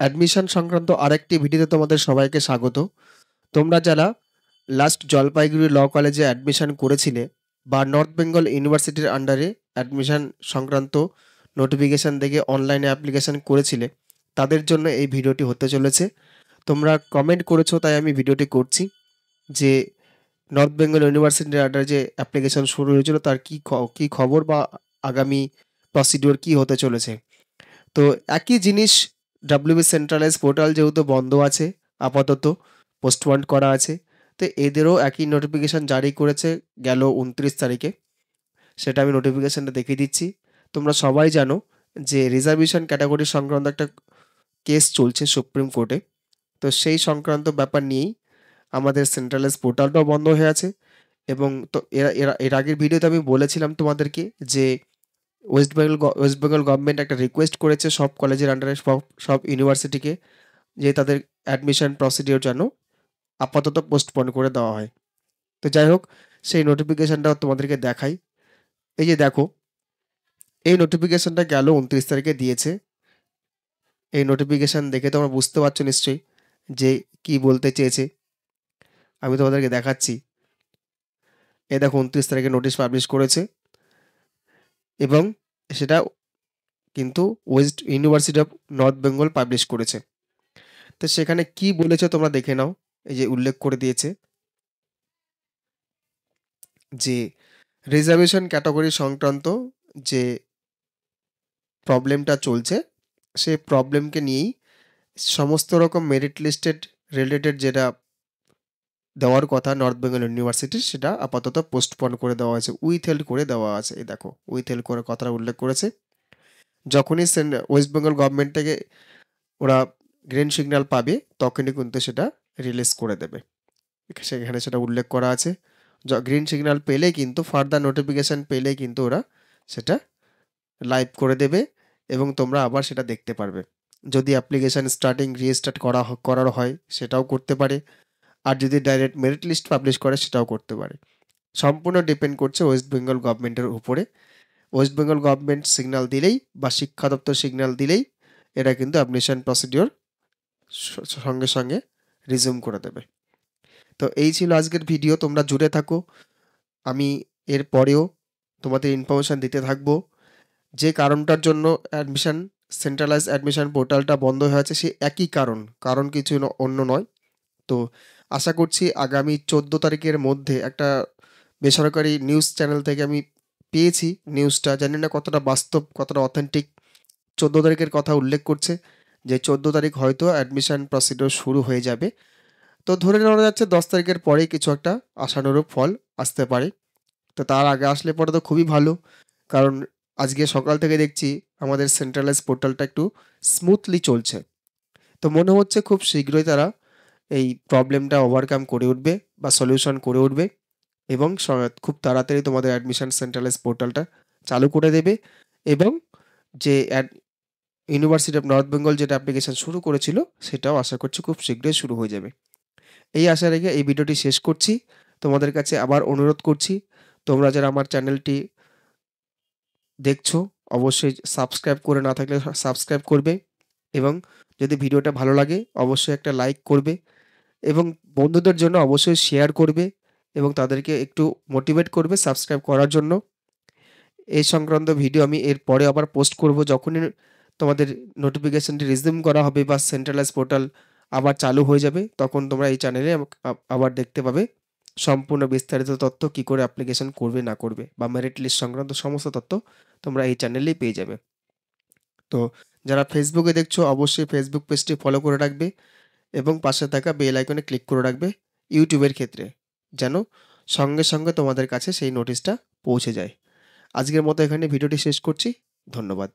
Admission সংক্রান্ত আরেকটি ভিডিওতে তোমাদের সবাইকে স্বাগত। তোমরা যারা লাস্ট জলপাইগুড়ি ল কলেজে অ্যাডমিশন করেছিলে বা নর্থ বেঙ্গল ইউনিভার্সিটির আন্ডারে অ্যাডমিশন সংক্রান্ত নোটিফিকেশান দেখে অনলাইনে অ্যাপ্লিকেশান করেছিলে, তাদের জন্য এই ভিডিওটি হতে চলেছে। তোমরা কমেন্ট করেছো তাই আমি ভিডিওটি করছি যে নর্থ বেঙ্গল ইউনিভার্সিটির আন্ডারে যে অ্যাপ্লিকেশান শুরু হয়েছিল তার কী খবর বা আগামী প্রসিডিওর কী হতে চলেছে। তো একই জিনিস, ডাব্লিউবি সেন্ট্রালাইজ পোর্টাল যেহেতু বন্ধ আছে, আপাতত পোস্টপন্ড করা আছে, তো এদেরও একই নোটিফিকেশান জারি করেছে গেল 29 তারিখে। সেটা আমি নোটিফিকেশানটা দেখিয়ে দিচ্ছি। তোমরা সবাই জানো যে রিজার্ভেশন ক্যাটাগরি সংক্রান্ত একটা কেস চলছে সুপ্রিম কোর্টে। তো সেই সংক্রান্ত ব্যাপার নিয়েই আমাদের সেন্ট্রালাইজ পোর্টালটাও বন্ধ হয়ে আছে। এবং তো এর আগের ভিডিওতে আমি বলেছিলাম তোমাদেরকে যে ওয়েস্ট বেঙ্গল গভর্নমেন্ট একটা রিকোয়েস্ট করেছে সব কলেজের আন্ডারে সব ইউনিভার্সিটিকে যে তাদের অ্যাডমিশন প্রসিডিওর যেন আপাতত পোস্টপোন করে দেওয়া হয়। তো যাই হোক, সেই নোটিফিকেশানটাও তোমাদেরকে দেখাই। এই যে দেখো, এই নোটিফিকেশানটা গেল 29 তারিখে দিয়েছে। এই নোটিফিকেশান দেখে তোমরা বুঝতে পারছো নিশ্চয়ই যে কি বলতে চেয়েছে। আমি তোমাদেরকে দেখাচ্ছি। এই দেখো 29 তারিখে নোটিশ পাবলিশ করেছে এবং সেটা কিন্তু West university of north Bengal publish করেছে। তো সেখানে কি বলেছে তোমরা দেখে নাও। এই যে উল্লেখ করে দিয়েছে যে রিজার্ভেশন ক্যাটাগরি সংক্রান্ত যে প্রবলেমটা চলছে, সেই প্রবলেমকে নিয়েই সমস্ত রকম মেরিট লিস্টেড রিলেটেড যেটা দেওয়ার কথা নর্থ বেঙ্গল ইউনিভার্সিটির, সেটা আপাতত পোস্টপন করে দেওয়া হয়েছে, উইথহেল্ড করে দেওয়া আছে। এই দেখো উইথহেল্ড করে কথাটা উল্লেখ করেছে। যখনই ওয়েস্ট বেঙ্গল গভর্নমেন্ট থেকে ওরা গ্রিন সিগন্যাল পাবে তখনই কিন্তু সেটা রিলিজ করে দেবে। সেখানে সেটা উল্লেখ করা আছে। গ্রিন সিগন্যাল পেলেই কিন্তু ফার্দার নোটিফিকেশান পেলেই কিন্তু ওরা সেটা লাইভ করে দেবে এবং তোমরা আবার সেটা দেখতে পারবে। যদি অ্যাপ্লিকেশান রিস্টার্ট করার হয় সেটাও করতে পারে, আর যদি ডাইরেক্ট মেরিট লিস্ট পাবলিশ করে সেটাও করতে পারে। সম্পূর্ণ ডিপেন্ড করছে ওয়েস্ট বেঙ্গল গভর্নমেন্টের উপরে। ওয়েস্ট বেঙ্গল গভর্নমেন্ট সিগন্যাল দিলেই বা শিক্ষা দপ্তর সিগন্যাল দিলেই এটা কিন্তু অ্যাডমিশন প্রসিডিওর সঙ্গে সঙ্গে রিজিউম করে দেবে। তো এই ছিল আজকের ভিডিও। তোমরা জুড়ে থাকো, আমি এর পরেও তোমাদের ইনফরমেশান দিতে থাকবো। যে কারণটার জন্য সেন্ট্রালাইজ অ্যাডমিশন পোর্টালটা বন্ধ হয়ে আছে, সে একই কারণ কিছু অন্য নয়। তো আশা করছি আগামী 14 তারিখের মধ্যে একটা বেসরকারি নিউজ চ্যানেল থেকে আমি পেয়েছি নিউজটা, জানি না কতটা বাস্তব, কতটা অথেন্টিক। 14 তারিখের কথা উল্লেখ করছে যে 14 তারিখ হয়তো অ্যাডমিশন প্রসিডিওর শুরু হয়ে যাবে। তো ধরে নেওয়া যাচ্ছে 10 তারিখের পরেই কিছু একটা আশানুরূপ ফল আসতে পারে। তো তার আগে আসলে পরে তো খুবই ভালো, কারণ আজকে সকাল থেকে দেখছি আমাদের সেন্ট্রালাইজ পোর্টালটা একটু স্মুথলি চলছে। তো মনে হচ্ছে খুব শীঘ্রই তারা এই প্রবলেমটা ওভারকাম করে উঠবে বা সলিউশন করে উঠবে এবং খুব তাড়াতাড়ি তোমাদের অ্যাডমিশন সেন্ট্রালাইজ পোর্টালটা চালু করে দেবে এবং যে ইউনিভার্সিটি অফ নর্থ বেঙ্গল যেটা অ্যাপ্লিকেশান শুরু করেছিল সেটাও আশা করছি খুব শীঘ্রই শুরু হয়ে যাবে। এই আশা রেখে এই ভিডিওটি শেষ করছি। তোমাদের কাছে আবার অনুরোধ করছি, তোমরা যারা আমার চ্যানেলটি দেখছো অবশ্যই সাবস্ক্রাইব করে না থাকলে সাবস্ক্রাইব করবে এবং যদি ভিডিওটা ভালো লাগে অবশ্যই একটা লাইক করবে এবং বন্ধুদের জন্য অবশ্যই শেয়ার করবে এবং তাদেরকে একটু মোটিভেট করবে সাবস্ক্রাইব করার জন্য। এই সংক্রান্ত ভিডিও আমি এর পরে আবার পোস্ট করব যখনই তোমাদের নোটিফিকেশানটি রিজিউম করা হবে বা সেন্ট্রালাইজ পোর্টাল আবার চালু হয়ে যাবে, তখন তোমরা এই চ্যানেলে আবার দেখতে পাবে সম্পূর্ণ বিস্তারিত তথ্য, কী করে অ্যাপ্লিকেশান করবে না করবে বা মেরিট লিস্ট সংক্রান্ত সমস্ত তথ্য তোমরা এই চ্যানেলেই পেয়ে যাবে। তো যারা ফেসবুকে দেখছো অবশ্যই ফেসবুক পেজটি ফলো করে রাখবে এবং পাশে থাকা বেল আইকনে ক্লিক করে রাখবে ইউটিউবের ক্ষেত্রে, যেন সঙ্গে সঙ্গে তোমাদের কাছে সেই নোটিশটা পৌঁছে যায়। আজকের মতো এখানে ভিডিওটি শেষ করছি। ধন্যবাদ।